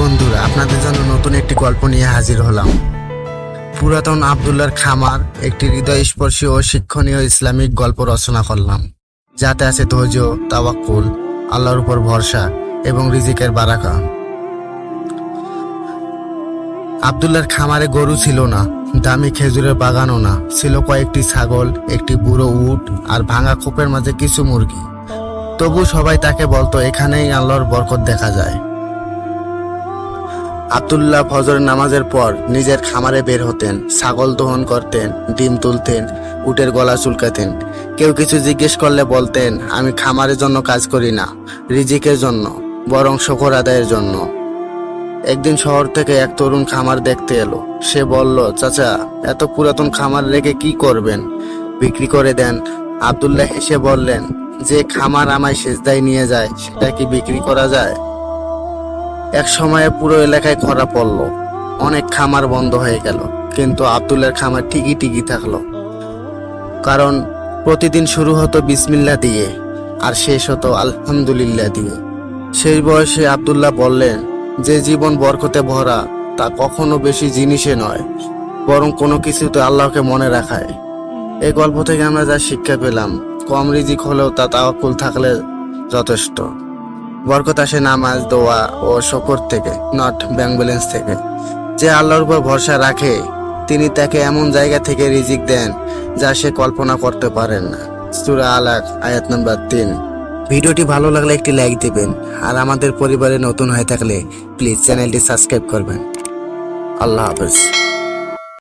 বন্ধুরা, আপনাদের জন্য নতুন একটি গল্প নিয়ে হাজির হলাম। পুরাতন আব্দুল্লাহর খামার, একটি হৃদয়স্পর্শী ও শিক্ষণীয় ইসলামিক গল্প রচনা করলাম, যাতে আছে ধৈর্য, তাওয়াক্কুল, আল্লাহর উপর ভরসা এবং রিজিকের বারাকা। আব্দুল্লাহর খামারে গরু ছিল না, দামি খেজুরের বাগানও না, ছিল কয়েকটি ছাগল, একটি বুড়ো উট আর ভাঙা খোপের মাঝে কিছু মুরগি। তবু সবাই তাকে বলতো, এখানেই আল্লাহর বরকত দেখা যায়। আব্দুল্লাহ ফজরের নামাজের পর নিজের খামারে বের হতেন, ছাগল দহন করতেন, ডিম তুলতেন, উটের গলা চুলকাতেন। কেউ কিছু জিজ্ঞেস করলে বলতেন, আমি খামারের জন্য কাজ করি না, রিজিকের জন্য, বরং শুকর আদায়ের জন্য। একদিন শহর থেকে এক তরুণ খামার দেখতে এলো। সে বলল, চাচা, এত পুরাতন খামার রেখে কি করবেন? বিক্রি করে দেন। আব্দুল্লাহ হেসে বললেন, যে খামার আমায় সেজদায় নিয়ে যায়, সেটা কি বিক্রি করা যায়? এক সময়ে পুরো এলাকায় খরা পড়লো, অনেক খামার বন্ধ হয়ে গেল, কিন্তু আব্দুল্লাহর খামার ঠিকই থাকলো। কারণ প্রতিদিন শুরু হতো বিসমিল্লাহ দিয়ে আর শেষ হতো আলহামদুলিল্লাহ দিয়ে। সেই বয়সে আব্দুল্লাহ বললেন, যে জীবন বরকতে ভরা তা কখনো বেশি জিনিসে নয়, বরং কোনো কিছুতে আল্লাহকে মনে রাখায়। এই গল্প থেকে আমরা যা শিক্ষা পেলাম, কম রিজিক হলেও তা তাওয়াক্কুল থাকলে যথেষ্ট। বরকত আসে নামাজ, দোয়া ও শুকর থেকে, নট ব্যাংক ব্যালেন্স থেকে। যে আল্লাহর উপর ভরসা রাখে, তিনি তাকে এমন জায়গা থেকে রিজিক দেন যা সে কল্পনা করতে পারেন না। সূরা আলাক, আয়াত নাম্বার 3। ভিডিওটি ভালো লাগলে একটি লাইক দিবেন, আর আমাদের পরিবারে নতুন হয়ে থাকলে প্লিজ চ্যানেলটি সাবস্ক্রাইব করবেন। আল্লাহ হাফেজ।